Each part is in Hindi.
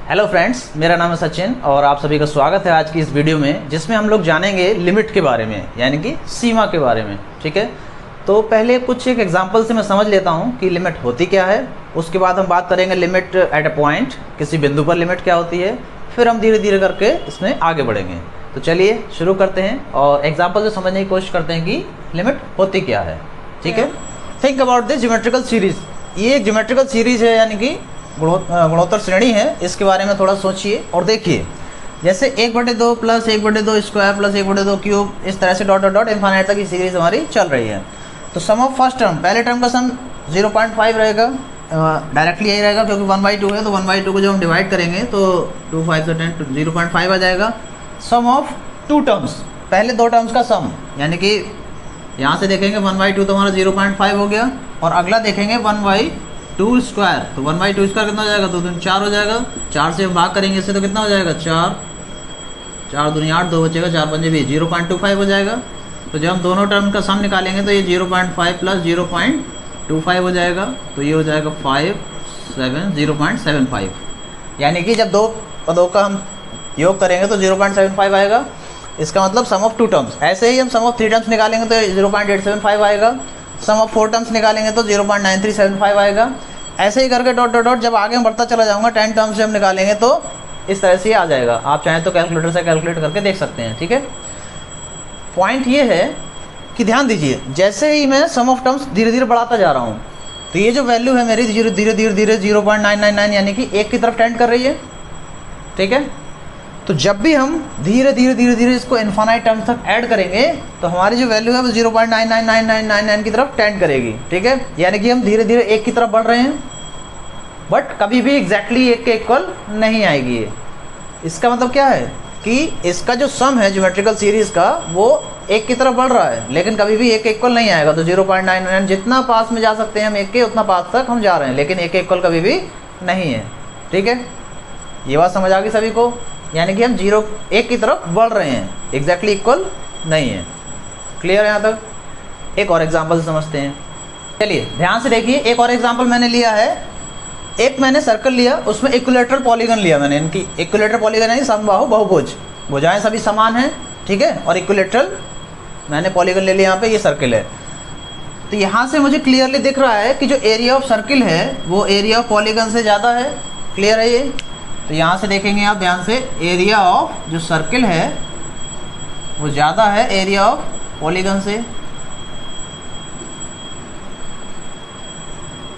हेलो फ्रेंड्स, मेरा नाम है सचिन और आप सभी का स्वागत है आज की इस वीडियो में, जिसमें हम लोग जानेंगे लिमिट के बारे में, यानी कि सीमा के बारे में। ठीक है, तो पहले कुछ एक एग्जांपल से मैं समझ लेता हूँ कि लिमिट होती क्या है। उसके बाद हम बात करेंगे लिमिट एट अ पॉइंट, किसी बिंदु पर लिमिट क्या होती है। फिर हम धीरे धीरे करके इसमें आगे बढ़ेंगे। तो चलिए शुरू करते हैं और एग्जाम्पल से समझने की कोशिश करते हैं कि लिमिट होती क्या है। ठीक है, think about this geometrical series. ये एक ज्योमेट्रिकल सीरीज है, यानी कि गुणोत्तर श्रेणी है। इसके बारे में थोड़ा सोचिए और देखिए, जैसे 1/2 प्लस 1/2 स्क्वायर प्लस 1/2 क्यूब, इस तरह से डॉट डॉट डॉट इनफाइनाइट तक की सीरीज हमारी चल रही है। तो सम ऑफ फर्स्ट टर्म, पहले टर्म का सम 0.5 रहेगा, डायरेक्टली यही रहेगा क्योंकि 1/2 है। तो 1/2 को जब हम डिवाइड करेंगे तो 2 5 से 10 0.5 आ जाएगा। सम ऑफ 2 टर्म्स, पहले 2 टर्म्स का सम, यानी कि यहाँ से देखेंगे 1/2 तो हमारा 0.5 हो गया, और अगला देखेंगे 1/2 स्क्वायर, तो 1/2 स्क्वायर कितना हो जाएगा, 2 दूनी 4 हो जाएगा। 4 से हम भाग करेंगे इससे तो कितना हो जाएगा, 4 दूनी 8, 2 बचेगा, 4 पंजे 20, 0.25 हो जाएगा। तो जब हम दोनों टर्म का सम निकालेंगे तो ये 0.5 प्लस 0.25 हो जाएगा, तो ये हो जाएगा 0.75। यानी कि जब दो का हम योग करेंगे तो 0.75 आएगा। इसका मतलब सम ऑफ 2 टर्म्स। ऐसे ही हम सम ऑफ 3 टर्म्स निकालेंगे तो 0.875 आएगा। सम ऑफ 4 टर्म्स निकालेंगे तो 0.9375 आएगा। ऐसे ही करके डॉट डॉट डॉट जब आगे मैं बढ़ता चला जाऊंगा 10 टर्म्स जब निकालेंगे तो इस तरह से आ जाएगा। आप चाहें तो कैलकुलेटर से कैलकुलेट करके देख सकते हैं। ठीक है, पॉइंट ये है कि ध्यान दीजिए, जैसे ही मैं सम ऑफ टर्म्स धीरे धीरे बढ़ाता जा रहा हूँ तो ये जो वैल्यू है मेरी धीरे धीरे धीरे धीरे 0.999 यानी कि 1 की तरफ टेंड कर रही है। ठीक है, तो जब भी हम धीरे धीरे धीरे धीरे इसको इनफाइनाइट टर्म्स तक ऐड करेंगे तो हमारी जो वैल्यू है वो 0.999999 की तरफ टेंड करेगी। ठीक है, यानी कि हम धीरे धीरे 1 की तरफ बढ़ रहे हैं, बट कभी भी एग्जैक्टली 1 के इक्वल नहीं आएगी ये। इसका मतलब क्या है कि इसका जो सम है ज्योमेट्रिकल सीरीज का वो 1 की तरफ बढ़ रहा है, लेकिन कभी भी 1 के इक्वल नहीं आएगा। तो 0.99 जितना पास में जा सकते हैं हम 1 के, उतना पास तक हम जा रहे हैं, लेकिन 1 के इक्वल कभी भी नहीं है। ठीक है, ये बात समझ आ गई सभी को, यानी कि हम 1 की तरफ बढ़ रहे हैं, एग्जैक्टली इक्वल नहीं है। क्लियर है यहाँ तक? एक और एग्जांपल से समझते हैं। चलिए ध्यान से देखिए, एक और एग्जांपल मैंने लिया है। एक मैंने सर्कल लिया, उसमें इक्विलेटरल पॉलीगन लिया मैंने। इनकी इक्विलेटरल पॉलीगन है समबाहु बहुभुज, भुजाएं सभी समान हैं। ठीक है, और इक्विलेटरल मैंने पॉलीगन ले लिया। यहाँ पे ये सर्किल है, तो यहाँ से मुझे क्लियरली दिख रहा है कि जो एरिया ऑफ सर्किल है वो एरिया ऑफ पॉलीगन से ज़्यादा है। क्लियर है ये? तो यहाँ से देखेंगे आप ध्यान से, एरिया ऑफ जो सर्किल है वो ज़्यादा है एरिया ऑफ पॉलीगन से।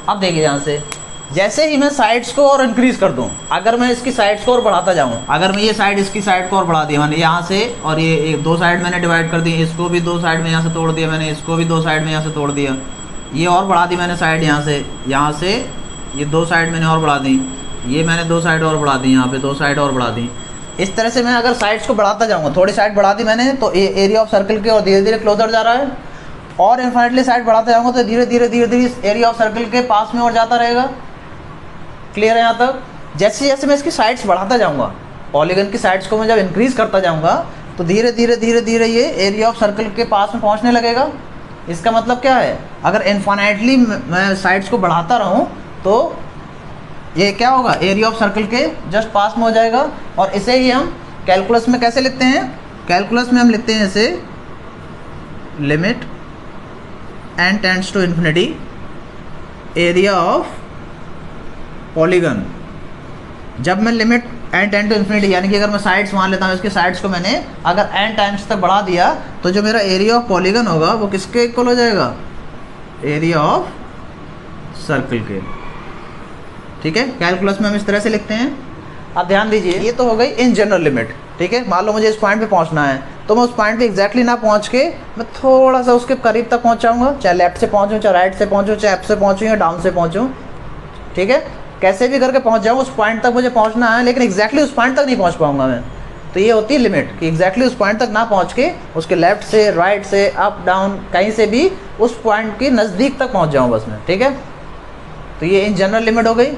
अब देखिए ध्यान से, जैसे ही मैं साइड्स को और इंक्रीज कर दूं, अगर मैं इसकी साइड्स को और बढ़ाता जाऊं, अगर मैं ये साइड इसकी साइड को और बढ़ा दिया मैंने यहाँ से, और ये 2 साइड मैंने डिवाइड कर दी, इसको भी 2 साइड में यहाँ से तोड़ दिया मैंने, इसको भी 2 साइड में यहाँ से तोड़ दिया, ये और बढ़ा दी मैंने साइड यहाँ से ये 2 साइड मैंने और बढ़ा दी, ये मैंने 2 साइड और बढ़ा दी, यहाँ पे 2 साइड और बढ़ा दी। इस तरह से मैं अगर साइड्स को बढ़ाता जाऊँगा, थोड़ी साइड बढ़ा दी मैंने, तो एरिया ऑफ सर्किल के और धीरे धीरे क्लोजर जा रहा है, और इन्फाइनेटली साइड बढ़ाते जाऊँगा तो धीरे धीरे इस एरिया ऑफ सर्किल के पास में और जाता रहेगा। क्लियर है यहाँ तक? जैसे जैसे मैं इसकी साइड्स बढ़ाता जाऊँगा, पॉलीगन की साइड्स को मैं जब इंक्रीज करता जाऊँगा तो धीरे धीरे ये एरिया ऑफ सर्किल के पास में पहुँचने लगेगा। इसका मतलब क्या है, अगर इनफाइनाइटली मैं साइड्स को बढ़ाता रहूँ तो ये क्या होगा, एरिया ऑफ सर्किल के जस्ट पास में हो जाएगा। और इसे ही हम कैलकुलस में कैसे लिखते हैं, कैलकुलस में हम लिखते हैं इसे limit n tends to infinity area of polygon. जब मैं limit n tend to infinity, यानी कि अगर मैं साइड्स मान लेता हूँ, इसकी साइड्स को मैंने अगर n टाइम्स तक बढ़ा दिया तो जो मेरा एरिया ऑफ पॉलीगन होगा वो किसके इक्वल हो जाएगा, एरिया ऑफ सर्किल के। ठीक है, कैलकुलस में हम इस तरह से लिखते हैं। अब ध्यान दीजिए, ये तो हो गई इन जनरल लिमिट। ठीक है, मान लो मुझे इस पॉइंट पे पहुंचना है, तो मैं उस पॉइंट पे एग्जैक्टली ना पहुंच के मैं थोड़ा सा उसके करीब तक पहुंच जाऊँगा, चाहे लेफ्ट से पहुंचूँ, चाहे राइट से पहुंचूँ, चाहे अप से पहुंचूँ या डाउन से पहुंचूँ। ठीक है, कैसे भी करके पहुंच जाऊँ, उस पॉइंट तक मुझे पहुंचना है, लेकिन एग्जैक्टली उस पॉइंट तक नहीं पहुंच पाऊंगा मैं। तो ये होती है लिमिट कि एग्जैक्टली उस पॉइंट तक ना पहुंच के उसके लेफ्ट से, राइट से, अप डाउन, कहीं से भी उस पॉइंट के नज़दीक तक पहुंच जाऊँ बस मैं। ठीक है, तो ये इन जनरल लिमिट हो गई।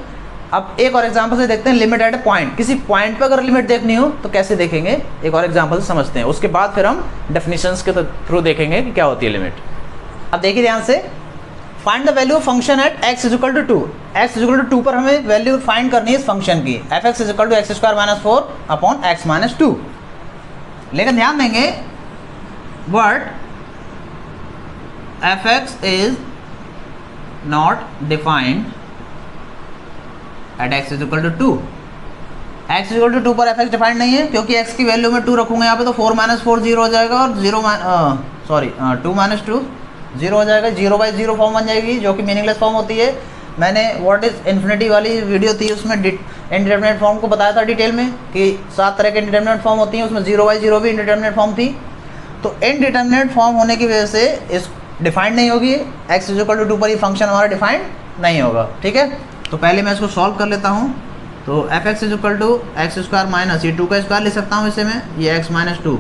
अब एक और एग्जांपल से देखते हैं लिमिट एट ए पॉइंट। किसी पॉइंट पे अगर लिमिट देखनी हो तो कैसे देखेंगे, एक और एग्जांपल से समझते हैं, उसके बाद फिर हम डेफिनेशंस के थ्रू देखेंगे कि क्या होती है लिमिट। अब देखिए ध्यान से, find the value of function at x is equal to 2। x is equal to 2 पर हमें वैल्यू फाइंड करनी है इस फंक्शन की, f(x) is equal to x square minus 4 upon x minus 2। लेकिन ध्यान देंगे but f(x) is not defined at x is equal to 2। x equal to 2 पर f(x) डिफाइंड नहीं है, क्योंकि x की वैल्यू में 2 रखूंगा यहाँ पे तो 4 माइनस 4 जीरो हो जाएगा और 2 माइनस 2 जीरो हो जाएगा, 0/0 फॉर्म बन जाएगी जो कि मीनिंगलेस फॉर्म होती है। मैंने व्हाट इज इन्फिनिटी वाली वीडियो थी उसमें इंडिटरमिनेट फॉर्म को बताया था डिटेल में कि 7 तरह के इंडिटरमिनेट फॉर्म होती हैं, उसमें 0/0 भी इंडिटरमिनेट फॉर्म थी। तो इनडिटरमिनेट फॉर्म होने की वजह से इस डिफाइंड नहीं होगी, x इज इक्वल टू 2 पर ये फंक्शन हमारा डिफाइंड नहीं होगा। ठीक है, तो पहले मैं इसको सॉल्व कर लेता हूँ। तो f(x) is equal to x square minus ये 2 का स्क्वायर ले सकता हूँ इसे मैं, ये x माइनस 2,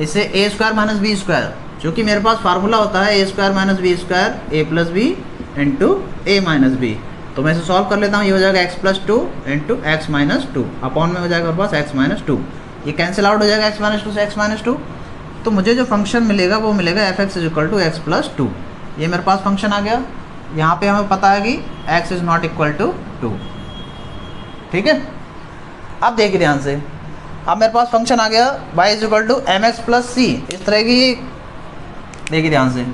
इससे a square minus b square, क्योंकि मेरे पास फार्मूला होता है a square minus b square a plus b into a minus b. तो मैं इसे सॉल्व कर लेता हूँ, ये हो जाएगा x plus 2 into x minus 2 upon में हो जाएगा मेरे पास x माइनस 2, ये कैंसिल आउट हो जाएगा x माइनस 2 से x माइनस 2। तो मुझे जो फंक्शन मिलेगा वो मिलेगा f(x) is equal to x plus 2। ये मेरे पास फंक्शन आ गया। यहाँ पे हमें पता है कि x is not equal to 2। ठीक है, अब देखिए ध्यान से, अब मेरे पास फंक्शन आ गया y is equal to M x plus C. इस तरह की देखिए ध्यान से,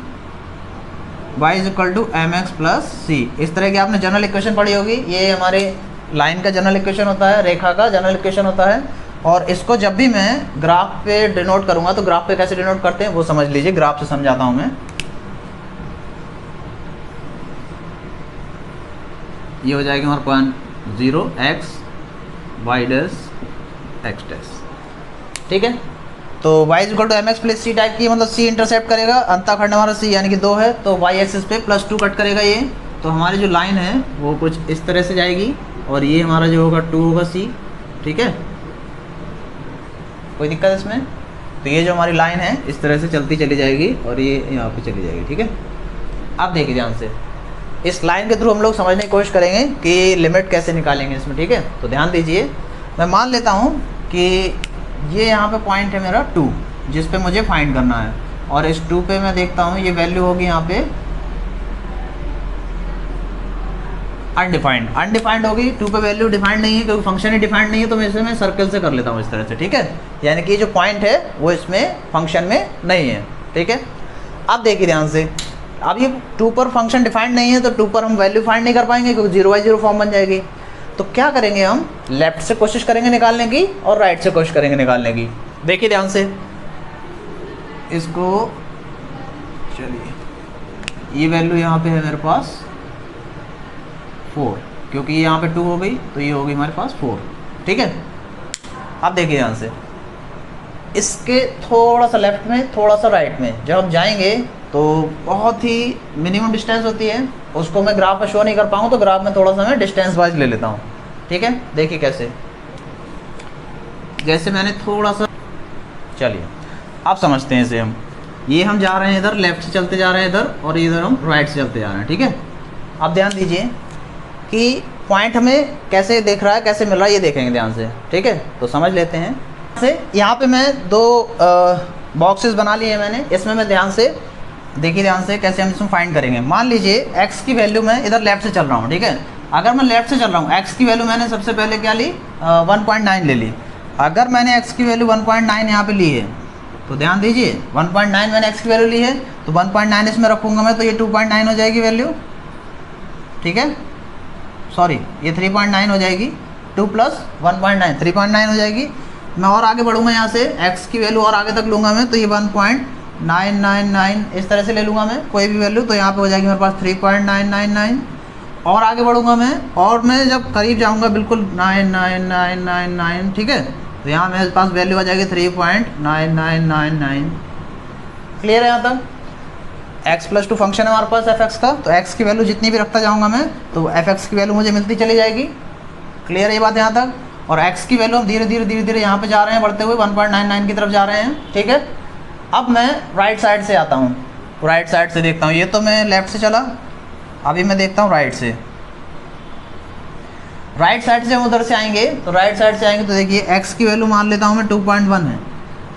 y is equal to M x plus C, इस तरह की आपने जनरल इक्वेशन पढ़ी होगी। ये हमारे लाइन का जनरल इक्वेशन होता है, रेखा का जनरल इक्वेशन होता है। और इसको जब भी मैं ग्राफ पे डिनोट करूँगा तो ग्राफ पे कैसे डिनोट करते हैं वो समझ लीजिए, ग्राफ से समझाता हूँ मैं। ये हो जाएगा हमारा point 0x y dash x dash. ठीक है, तो y is equal to M x plus c type की, मतलब c इंटरसेप्ट करेगा, अंतःखंड हमारा c यानी कि 2 है, तो y एक्सिस पे प्लस 2 कट करेगा ये। तो हमारी जो लाइन है वो कुछ इस तरह से जाएगी और ये हमारा जो होगा 2 होगा c। ठीक है, कोई दिक्कत इसमें? तो ये जो हमारी लाइन है इस तरह से चलती चली जाएगी और ये यहाँ पे चली जाएगी। ठीक है, अब देखिए ध्यान से, इस लाइन के थ्रू हम लोग समझने की कोशिश करेंगे कि लिमिट कैसे निकालेंगे इसमें। ठीक है, तो ध्यान दीजिए, मैं मान लेता हूँ कि ये यहाँ पे पॉइंट है मेरा 2 जिस पे मुझे फाइंड करना है, और इस 2 पे मैं देखता हूँ ये वैल्यू होगी यहाँ पे अनडिफाइंड। अनडिफाइंड होगी, 2 पे वैल्यू डिफाइंड नहीं है क्योंकि फंक्शन ही डिफाइंड नहीं है, तो मैं इसे मैं सर्कल से कर लेता हूँ इस तरह से। ठीक है, यानी कि जो पॉइंट है वो इसमें फंक्शन में नहीं है। ठीक है, अब देखिए ध्यान से, अब ये 2 पर फंक्शन डिफाइंड नहीं है तो 2 पर हम वैल्यू फाइंड नहीं कर पाएंगे क्योंकि 0/0 फॉर्म बन जाएगी। तो क्या करेंगे, हम लेफ्ट से कोशिश करेंगे निकालने की और राइट से कोशिश करेंगे निकालने की। देखिए ध्यान से, इसको चलिए, ये वैल्यू यहाँ पे है मेरे पास 4, क्योंकि ये यहाँ पे 2 हो गई तो ये हो गई हमारे पास 4। ठीक है, अब देखिए ध्यान से, इसके थोड़ा सा लेफ्ट में थोड़ा सा राइट में जब हम जाएंगे तो बहुत ही मिनिमम डिस्टेंस होती है, उसको मैं ग्राफ में शो नहीं कर पाऊँ तो ग्राफ में थोड़ा सा मैं डिस्टेंस वाइज ले लेता हूँ। ठीक है, देखिए कैसे, जैसे मैंने थोड़ा सा, चलिए आप समझते हैं इसे, हम जा रहे हैं इधर, लेफ्ट से चलते जा रहे हैं इधर, और इधर हम राइट से चलते जा रहे हैं। ठीक है, अब ध्यान दीजिए कि पॉइंट हमें कैसे देख रहा है, कैसे मिल रहा है, ये देखेंगे ध्यान से। ठीक है, तो समझ लेते हैं। से यहाँ पे मैं 2 बॉक्सेस बना लिए हैं मैंने, इसमें मैं ध्यान से देखिए, ध्यान से कैसे हम इसमें फाइंड करेंगे। मान लीजिए x की वैल्यू मैं इधर लेफ्ट से चल रहा हूँ। ठीक है, अगर मैं लेफ्ट से चल रहा हूँ, x की वैल्यू मैंने सबसे पहले क्या ली, 1.9 ले ली। अगर मैंने x की वैल्यू 1.9 यहाँ पे ली है तो ध्यान दीजिए, 1.9 मैंने x की वैल्यू ली है तो 1.9 इसमें रखूँगा मैं, तो ये 2.9 हो जाएगी वैल्यू। ठीक है, सॉरी ये 3.9 हो जाएगी, 2 प्लस 1.9 3.9 हो जाएगी। मैं और आगे बढ़ूँगा यहाँ से, x की वैल्यू और आगे तक लूँगा मैं, तो ये 1.999 इस तरह से ले लूँगा मैं कोई भी वैल्यू, तो यहाँ पे हो जाएगी मेरे पास 3.999। और आगे बढ़ूँगा मैं, और मैं जब करीब जाऊँगा बिल्कुल 99999, ठीक है, तो यहाँ मेरे पास वैल्यू आ जाएगी 3.9999। क्लियर है यहाँ तक? x प्लस 2 फंक्शन है हमारे पास f(x) का, तो x की वैल्यू जितनी भी रखता जाऊँगा मैं तो f(x) की वैल्यू मुझे मिलती चली जाएगी। क्लियर है ये बात यहाँ तक? और x की वैल्यू हम धीरे धीरे यहाँ पे जा रहे हैं, बढ़ते हुए 1.99 की तरफ जा रहे हैं। ठीक है, अब मैं राइट साइड से आता हूँ, राइट साइड से देखता हूँ, ये तो मैं लेफ़्ट से चला, अभी मैं देखता हूँ राइट से। राइट साइड से हम उधर से आएंगे, तो राइट साइड से आएंगे तो देखिए x की वैल्यू मान लेता हूँ मैं 2.1 है।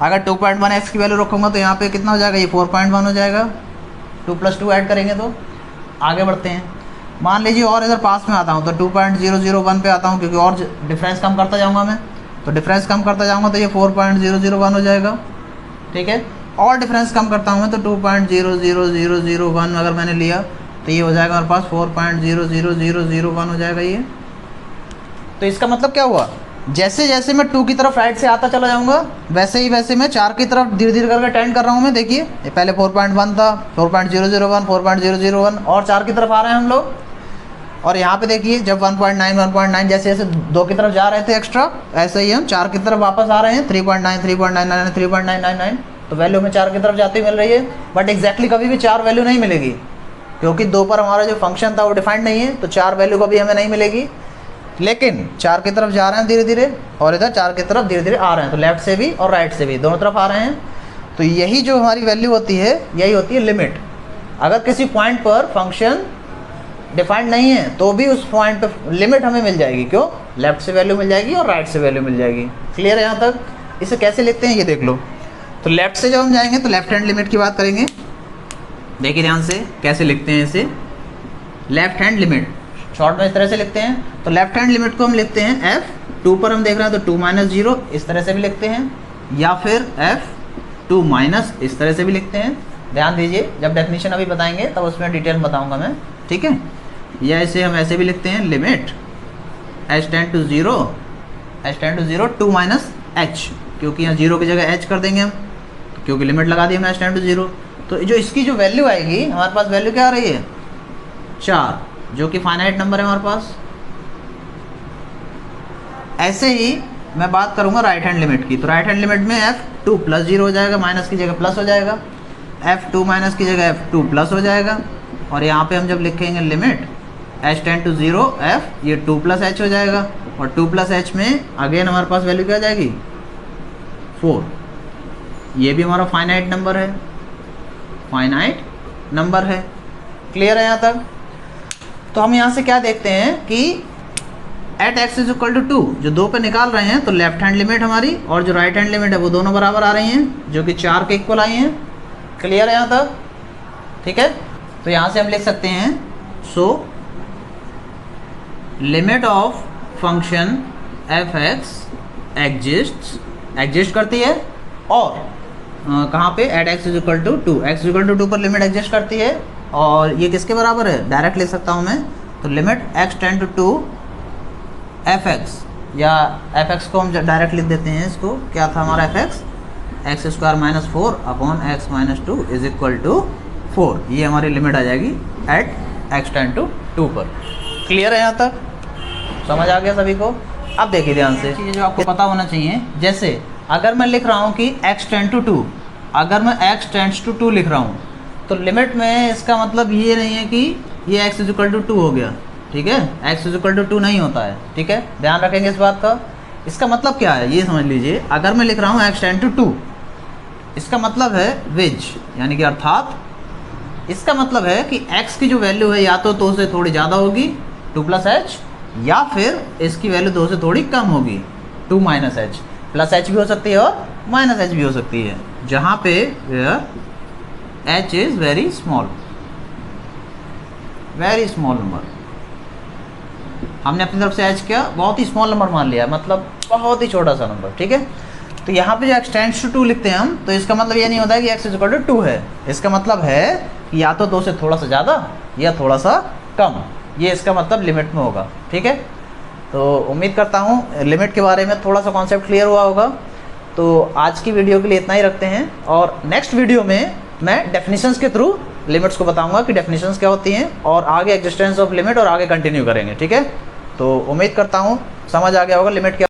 अगर 2.1 x की वैल्यू रखूँगा तो यहाँ पे कितना हो जाएगा, ये 4.1 हो जाएगा, 2 + 2 ऐड करेंगे तो आगे बढ़ते हैं। मान लीजिए और इधर पास में आता हूँ तो 2.001 पे आता हूँ, क्योंकि और डिफरेंस कम करता जाऊँगा मैं, तो डिफरेंस कम करता जाऊँगा तो ये 4.001 हो जाएगा। ठीक है, और डिफरेंस कम करता हूँ मैं तो 2.00001 अगर मैंने लिया तो ये हो जाएगा हमारे पास 4.00001 हो जाएगा ये। तो इसका मतलब क्या हुआ, जैसे जैसे मैं 2 की तरफ राइट से आता चला जाऊँगा वैसे ही वैसे मैं 4 की तरफ धीरे धीरे करके टेंड कर रहा हूँ मैं। देखिए ये पहले 4.1 था, 4.001, 4.001 और 4 की तरफ आ रहे हैं हम लोग। और यहाँ पे देखिए जब 1.9 1.9 जैसे जैसे 2 की तरफ जा रहे थे एक्स्ट्रा, ऐसे ही हम 4 की तरफ वापस आ रहे हैं। 3.9 3.999 3.999 तो वैल्यू में 4 की तरफ जाती मिल रही है। बट एग्जैक्टली कभी भी 4 वैल्यू नहीं मिलेगी, क्योंकि 2 पर हमारा जो फंक्शन था वो डिफाइंड नहीं है, तो 4 वैल्यू कभी हमें नहीं मिलेगी। लेकिन 4 की तरफ जा रहे हैं धीरे धीरे, और इधर 4 की तरफ धीरे धीरे आ रहे हैं, तो लेफ्ट से भी और राइट से भी दोनों तरफ आ रहे हैं। तो यही जो हमारी वैल्यू होती है यही होती है लिमिट। अगर किसी पॉइंट पर फंक्शन डिफाइंड नहीं है तो भी उस पॉइंट पे लिमिट हमें मिल जाएगी। क्यों, लेफ्ट से वैल्यू मिल जाएगी और राइट से वैल्यू मिल जाएगी। क्लियर है यहाँ तक? इसे कैसे लिखते हैं ये देख लो। तो लेफ्ट से जब हम जाएंगे तो लेफ्ट हैंड लिमिट की बात करेंगे। देखिए ध्यान से कैसे लिखते हैं इसे, लेफ्ट हैंड लिमिट शॉर्ट में इस तरह से लिखते हैं। तो लेफ्ट हैंड लिमिट को हम लिखते हैं f 2 पर हम देख रहे हैं तो 2 - 0 इस तरह से भी लिखते हैं, या फिर f 2 - इस तरह से भी लिखते हैं। ध्यान दीजिए, जब डेफिनेशन अभी बताएंगे तब उसमें डिटेल बताऊंगा मैं, ठीक है। या इसे हम ऐसे भी लिखते हैं limit h tend to 0 2 - h, क्योंकि यहाँ 0 की जगह h कर देंगे हम, क्योंकि लिमिट लगा दी हमने h टेंड टू 0। तो जो इसकी जो वैल्यू आएगी हमारे पास, वैल्यू क्या आ रही है 4, जो कि फाइनाइट नंबर है हमारे पास। ऐसे ही मैं बात करूंगा राइट हैंड लिमिट की। तो राइट हैंड लिमिट में f2 + 0 हो जाएगा, माइनस की जगह प्लस हो जाएगा, f2 - की जगह f2 प्लस हो जाएगा। और यहाँ पे हम जब लिखेंगे limit h tend to 0 f, ये 2 + h हो जाएगा, और 2 + h में अगेन हमारे पास वैल्यू क्या आ जाएगी 4। ये भी हमारा फाइनाइट नंबर है, फाइनाइट नंबर है। क्लियर है यहाँ तक? तो हम यहाँ से क्या देखते हैं कि एट x = 2 जो 2 पे निकाल रहे हैं, तो लेफ्ट हैंड लिमिट हमारी और जो राइट हैंड लिमिट है वो दोनों बराबर आ रही हैं, जो कि 4 के इक्वल आई हैं। क्लियर है यहाँ तक? ठीक है, तो यहाँ से हम लिख सकते हैं so limit of function f(x) exist करती है, और कहाँ पे एट x = 2, x = 2 पर लिमिट एग्जिस्ट करती है। और ये किसके बराबर है, डायरेक्ट लिख सकता हूँ मैं, तो limit x tend to 2 f(x), या f(x) को हम डायरेक्ट लिख देते हैं। इसको क्या था हमारा f(x) x² - 4 अपॉन x - 2 = 4। ये हमारी लिमिट आ जाएगी एट x टेंड टू 2 पर। क्लियर है यहाँ तक? समझ आ गया सभी को? अब देखिए ध्यान से, चीज़ें जो आपको पता होना चाहिए, जैसे अगर मैं लिख रहा हूँ कि x टेंड टू 2, अगर मैं x टेंड्स टू 2 लिख रहा हूँ तो लिमिट में इसका मतलब ये नहीं है कि ये x = 2 हो गया, ठीक है। x = 2 नहीं होता है, ठीक है, ध्यान रखेंगे इस बात का। इसका मतलब क्या है ये समझ लीजिए। अगर मैं लिख रहा हूँ x टेंड टू 2, इसका मतलब है विच, यानी कि अर्थात इसका मतलब है कि x की जो वैल्यू है या तो 2 से थोड़ी ज़्यादा होगी 2 + h, या फिर इसकी वैल्यू 2 से थोड़ी कम होगी 2 - h। प्लस h भी हो सकती है और माइनस h भी हो सकती है, जहाँ पे h is very small number. हमने अपनी तरफ से h क्या बहुत ही स्मॉल नंबर मान लिया, मतलब बहुत ही छोटा सा नंबर, ठीक है। तो यहाँ पे जो x टेंड्स टू 2 लिखते हैं हम, तो इसका मतलब ये नहीं होता है कि x = 2 है। इसका मतलब है कि या तो 2 से थोड़ा सा ज़्यादा या थोड़ा सा कम, ये इसका मतलब लिमिट में होगा, ठीक है। तो उम्मीद करता हूँ लिमिट के बारे में थोड़ा सा कॉन्सेप्ट क्लियर हुआ होगा। तो आज की वीडियो के लिए इतना ही रखते हैं, और नेक्स्ट वीडियो में मैं डेफिनेशंस के थ्रू लिमिट्स को बताऊंगा कि डेफिनेशंस क्या होती हैं, और आगे एग्जिस्टेंस ऑफ लिमिट, और आगे कंटिन्यू करेंगे, ठीक है। तो उम्मीद करता हूँ समझ आ गया होगा लिमिट क्या